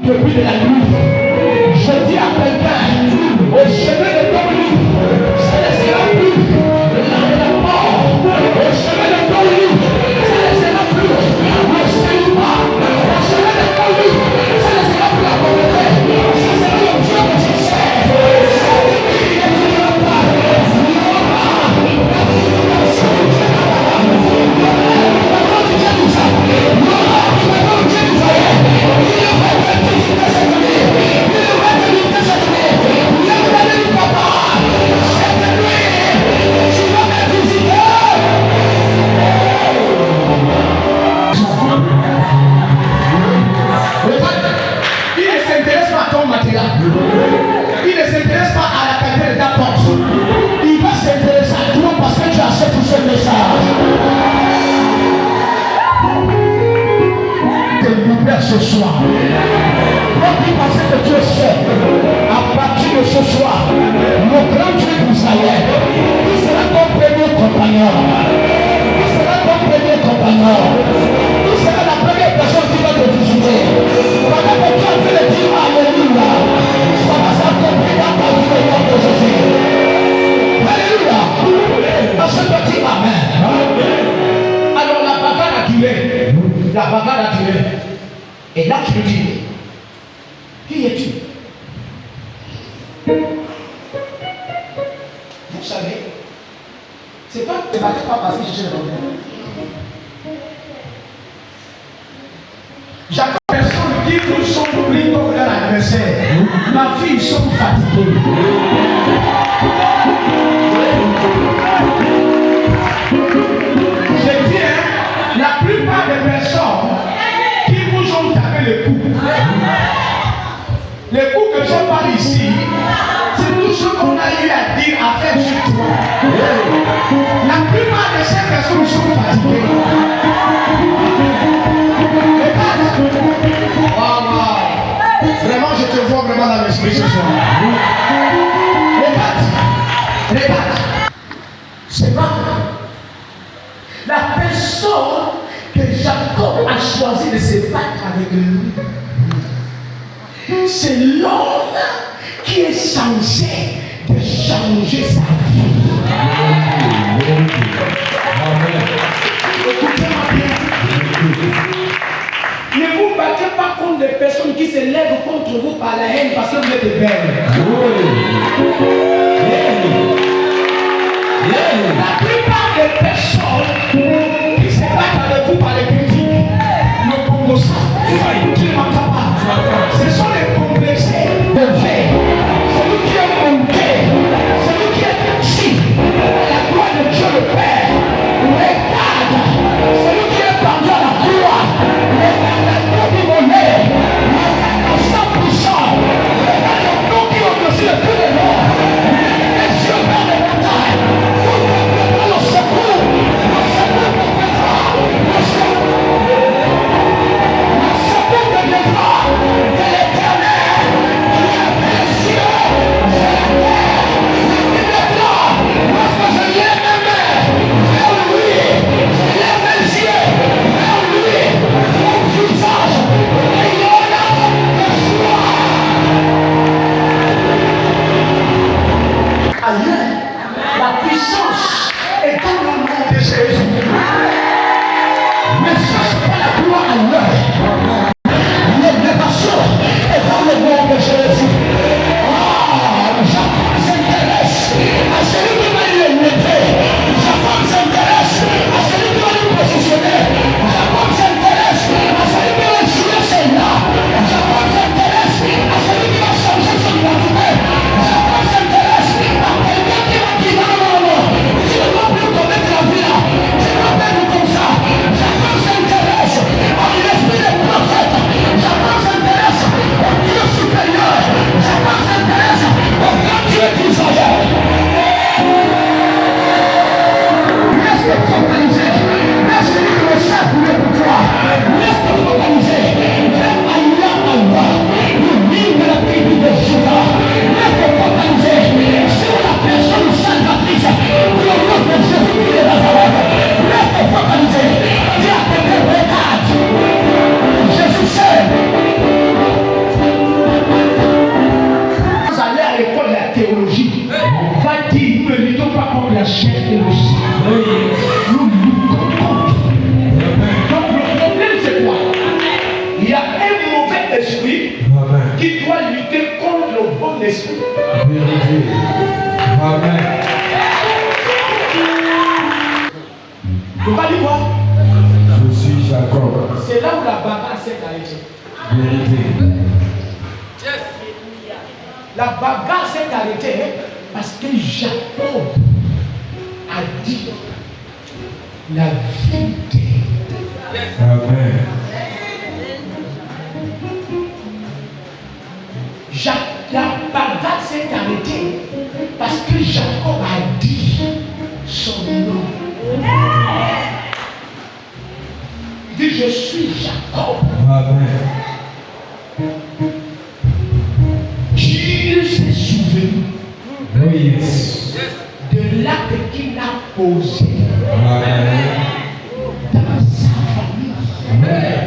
depuis de la nuit. Je dis à quelqu'un, au chemin de ton lit, ça ne sera plus la mort. Au chemin de ton lit, ça ne sera plus le célibat. Au chemin de ton lit, ça ne sera plus la pauvreté. Ça sera le Dieu que tu sais. Il ne s'intéresse pas à la qualité de ta porte. Il va s'intéresser à toi parce que tu acceptes ce message. Te libère ce soir. Toi qui pensais que Dieu sait, à partir de ce soir, le grand Dieu d'Israël, il sera ton premier compagnon. Il sera ton premier compagnon. Il sera la première personne qui va te visiter. Pendant que tu as fait le dire Alléluia, ça va s'accomplir dans ta vie au nom de Jésus. Alléluia. Parce que tu dis Amen. Alors la bagarre a duré. La bagarre a duré. Et là tu lui dis, qui es-tu? Vous savez, c'est pas ne battez pas parce que je suis le problème. Chaque personne qui nous sont pris comme leur adversaire, ma fille, ils sont fatigués. Je dis, la plupart des personnes qui vous ont tapé le cou, les coups que je parle ici, c'est tout ce qu'on a eu à dire, à faire sur toi. La plupart de ces personnes sont fatiguées. Wow. Vraiment, je te vois vraiment dans l'esprit ce soir. Regarde. C'est pas la personne que Jacob a choisi de se battre avec lui. C'est l'homme qui est censé de changer sa vie. Écoutez-moi bien. Ne vous battez pas contre des personnes qui se lèvent contre vous par la haine parce que vous êtes belles. La plupart des personnes qui se battent avec vous par les critiques, le Congo, ce sont les complexés de fait. Celui qui est monté, celui qui est ici, la gloire de Dieu le Père, regarde, celui qui est pendu à la croix, regarde la croix du monnaie, regarde à 100%, regarde le nom qui est au-dessus de tous les noms, les yeux dans les batailles, le secours pour Pétra, le secours de Dieu. chair et le sang. Nous luttons contre. Donc le problème c'est quoi? Il y a un mauvais esprit qui doit lutter contre le bon esprit. Amen. Tu vas dire quoi? Je suis Jacob. C'est là où la bagarre s'est arrêtée. Vérité. La bagarre s'est arrêtée parce que Jacob a dit la vérité. Amen. La bagarre s'est arrêtée parce que Jacob a dit son nom. Il dit je suis Jacob. Amen. Dieu s'est souvenu Oh yes. de l'acte qu'il a posé Amen. dans sa famille. Amen.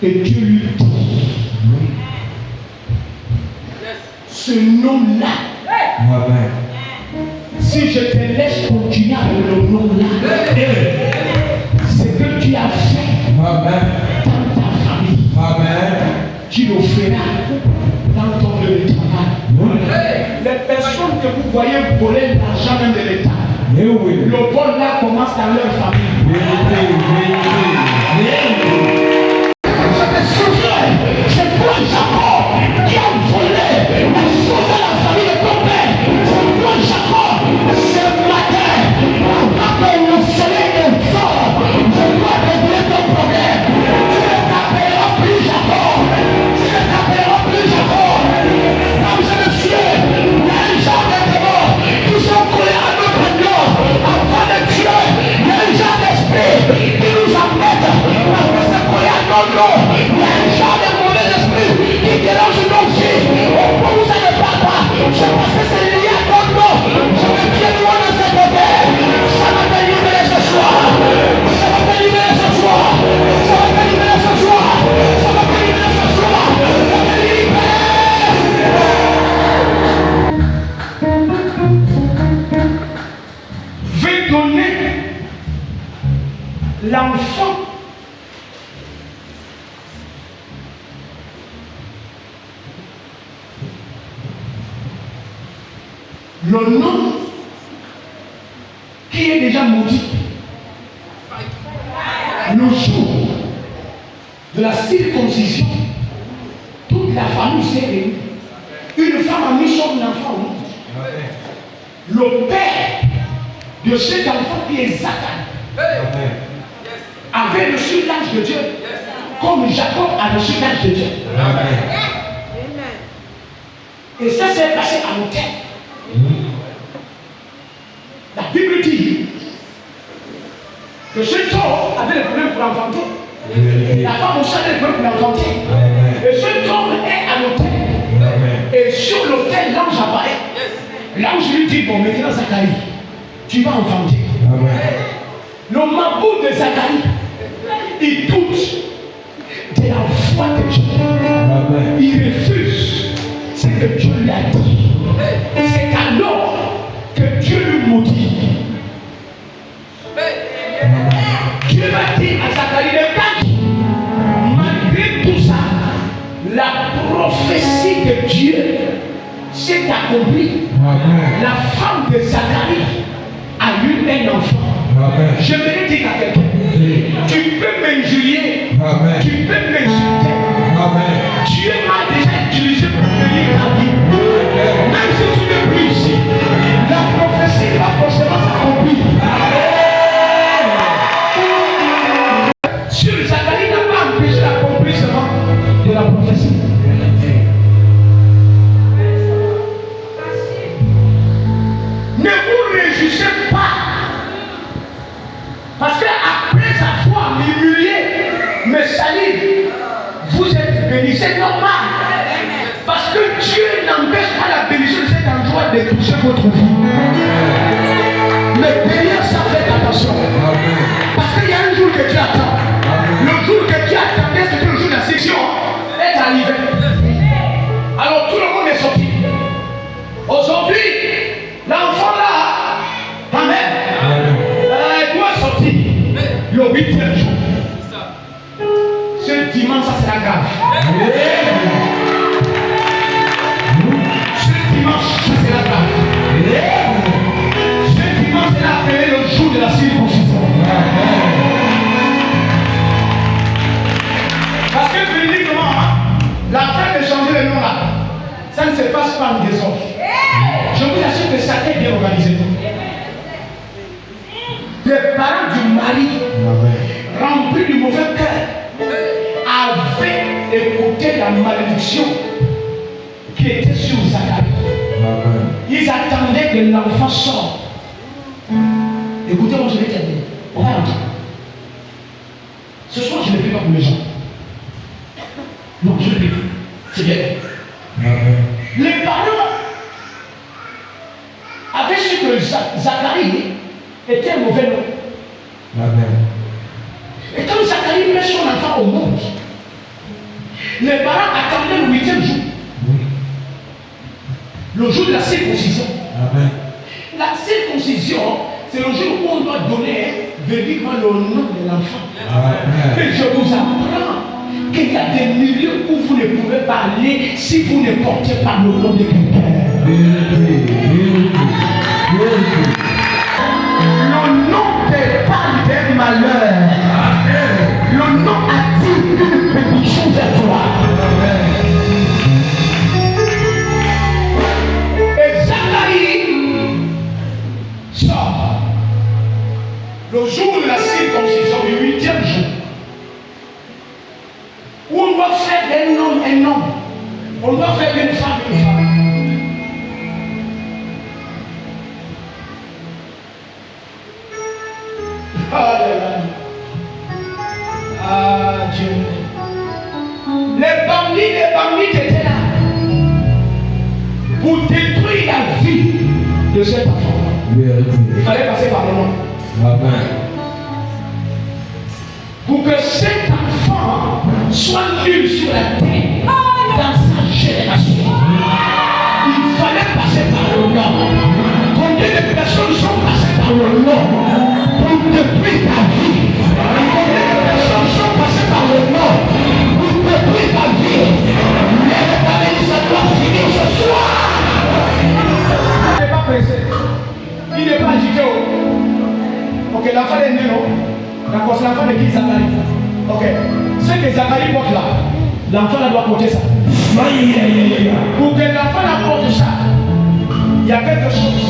Et Dieu lui dit ce nom-là, Amen. si je te laisse continuer avec le nom-là, ce que tu as fait Amen. dans ta famille, Amen. tu le feras dans ton lieu de travail. Les personnes que vous voyez voler l'argent même de l'État, le vol là commence dans leur famille. Je me souviens, c'est toi Jacob qui a volé la chose de la famille de ton père. C'est toi Jacob, ce matin, avant que le soleil ne sort, je dois régler ton problème. Tu ne t'appelleras plus Jacob. Tu ne t'appelleras plus Jacob. Mesdames et messieurs, il y a un genre de démons qui sont collés à notre nom. Enfant de Dieu, il y a un genre d'esprit qui nous embête parce que c'est collé à notre nom. Il y a un genre de mauvais esprit qui dérange nos vies. Au point où ça ne va pas, c'est parce que c'est lié à notre nom. Je me tiens loin de ce côté. Ça va te libérer ce soir. Ça va te libérer ce soir. Ça va te libérer ce soir. Ça va te libérer ce soir. Ça va te libérer. Vais donner l'enfant le nom qui est déjà maudit. Le jour de la circoncision, toute la famille s'est réunie. Une femme a mis son enfant au monde. Le père de cet enfant qui est Zacharie avait reçu l'ange de Dieu comme Jacob a reçu l'ange de Dieu. Et ça s'est passé à l'autel. La Bible dit que cet homme avait le problème pour enfanter. La femme aussi avait le problème pour enfanter. Et cet homme est à l'autel. Et sur l'autel, l'ange apparaît. L'ange lui dit, bon, maintenant Zacharie, tu vas enfanter. Le mabou de Zacharie, il doute de la foi de Dieu. Il refuse ce que Dieu lui a dit. C'est alors que Dieu lui maudit. Dieu va dire à Zacharie, ne pas dire, malgré tout ça, la prophétie de Dieu s'est accomplie. La femme de Zacharie a eu un enfant. Je vais dire à quelqu'un, tu peux m'injurier, tu peux m'insulter. Dieu m'a déjà utilisé pour bénir ta vie. Même si tu n'es plus ici, la prophétie va forcément s'accomplir. Sur Zacharie n'a pas empêché l'accomplissement de la prophétie. Ne vous réjouissez pas. Parce qu'après avoir humilié, me salir, vous êtes bénis. C'est normal. Parce que Dieu n'empêche pas la bénédiction de cet endroit de toucher votre vie. Mais derrière ça, faites attention. Parce qu'il y a un jour que Dieu attend. Le jour que Dieu attendait, c'était le jour de la section, est arrivé. Alors tout le monde est sorti. Aujourd'hui, Ce dimanche, ça sera grave. Ce dimanche, ça sera grave. Ce dimanche sera appelé le jour de la circoncision. Parce que bibliquement, l'affaire de changer le nom là, ça ne se passe pas en désordre. Je vous assure que ça est bien organisé. Les parents du mari, remplis du mauvais cœur, avaient écouté la malédiction qui était sur Zacharie. Ils attendaient que l'enfant sorte. Écoutez-moi, je vais terminer. On va entendre. Ce soir, je ne prie pas pour les gens. Non, je ne prie pas. C'est bien. Les parents avaient su que Zacharie était un mauvais nom. Et quand Zacharie met son enfant au monde, les parents attendaient le 8e jour. Le jour de la circoncision. La circoncision, c'est le jour où on doit donner véritablement le nom de l'enfant. Et je vous apprends qu'il y a des milieux où vous ne pouvez pas aller si vous ne portez pas le nom de quelqu'un. Le nom te parle des malheurs. Le nom attire une bénédiction vers toi. Et Zacharie sort le jour de la circoncision, le 8e jour, où on doit faire d'un homme un homme, on doit faire d'une femme une femme. Ah Dieu. Les bandits étaient là pour détruire la vie de cet enfant. Il fallait passer par le nom. Pour que cet enfant soit nul sur la terre dans sa génération. Il fallait passer par le nom. Combien de personnes sont passées par le nom pour détruire ta vie? Combien de personnes sont passées par le nom pour détruire ta vie? Mais ta vie, ça doit finir ce soir. Il n'est pas pressé. Il n'est pas agité. Ok, l'enfant est né, non? D'accord, c'est l'enfant de qui Zacharie? Ok. Ce que Zacharie porte là, l'enfant là doit porter ça. Pour que l'enfant là porte ça, il y a quelque chose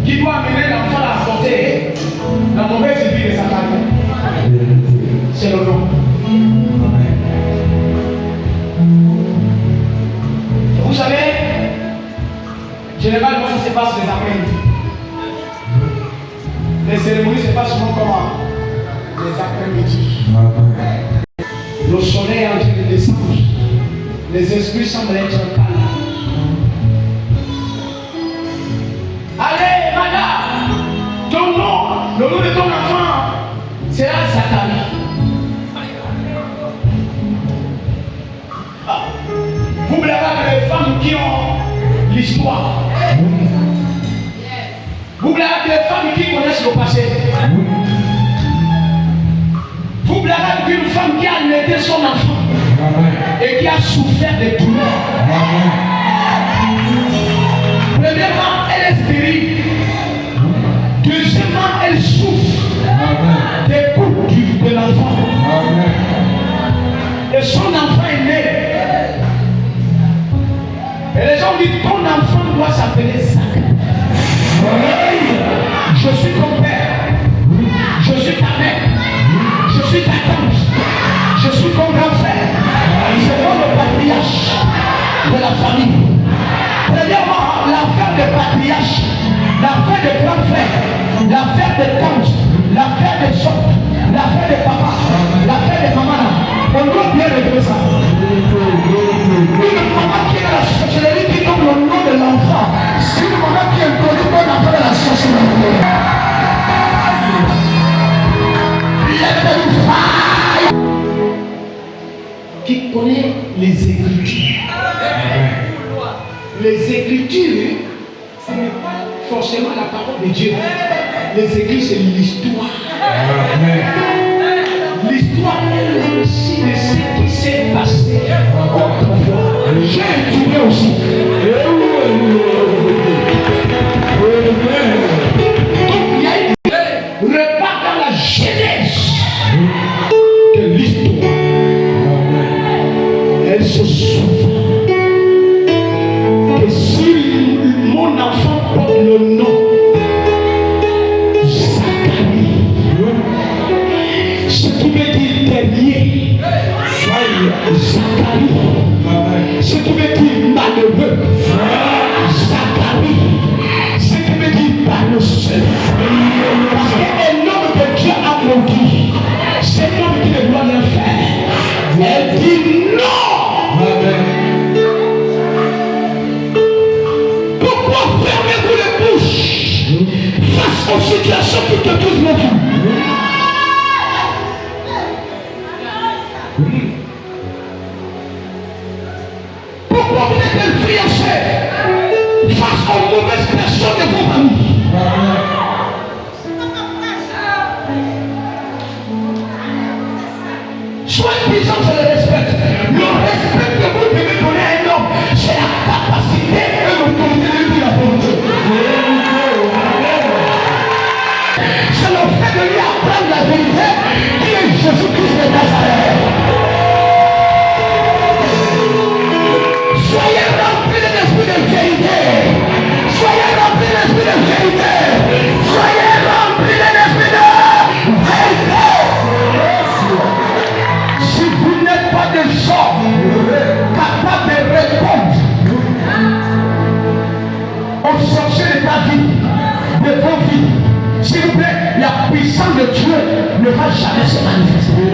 qui doit amener l'enfant à porter la mauvaise vie de Zacharie. C'est le nom. Vous savez, généralement ça se passe les après-midi. Les cérémonies se passent souvent comment? Les après-midi. Le soleil est en train de descendre. Les esprits semblent être calmes. Allez, madame, ton nom, le nom de ton enfant, sera Zacharie. Vous verrez que les femmes qui ont l'histoire, vous verrez que les femmes qui connaissent le passé, vous verrez qu'une femme qui a allaité son enfant et qui a souffert de douleurs, premièrement, elle est stérile. Deuxièmement, elle souffre des coups de l'enfant. Et son enfant est né. Et les gens disent ton enfant doit s'appeler Zacharie. Je suis ton père. Je suis ta mère. Je suis ta tante. Je suis ton grand frère. C'est moi le patriarche de la famille. Premièrement, l'affaire de patriarche, l'affaire de grand frère, l'affaire de tante, l'affaire de soeur, l'affaire de papa, l'affaire de maman. On doit bien régler ça. Une maman qui est dans la sorcellerie qui donne le nom de l'enfant. C'est une maman qui est connue comme l'enfant de la sorcellerie. Qui connaît les Écritures. Les Écritures, ce n'est pas forcément la parole de Dieu. Les Écritures, c'est l'histoire. L'histoire J'ai étudié aussi. Donc il y a une repas dans la genèse de l'histoire. Elle se souvient que si mon enfant porte le nom Zacharie, ce qui veut dire dernier, Zacharie, ce qui veut dire malheureux, Zacharie, ce qui veut dire paresseux. Parce qu'un homme que Dieu a maudit, c'est un homme qui ne doit rien faire. Elle dit non. Pourquoi fermez-vous les bouches face aux situations qui te touchent le cul? Pourquoi vous êtes influencés face aux mauvaises personnes de vos familles? Soyez puissants, je le respecte. Le respect que vous devez donner à un homme, c'est la capacité et l'autorité de lui apporter. C'est le fait de lui apprendre la vérité qui est Jésus-Christ de Nazareth. Soyez remplis de l'esprit de vérité. Soyez remplis de l'esprit de vérité. Soyez remplis de l'esprit de vérité. Si vous n'êtes pas des gens capables de répondre aux sorciers de ta vie, de vos vies, s'il vous plaît, la puissance de Dieu ne va jamais se manifester.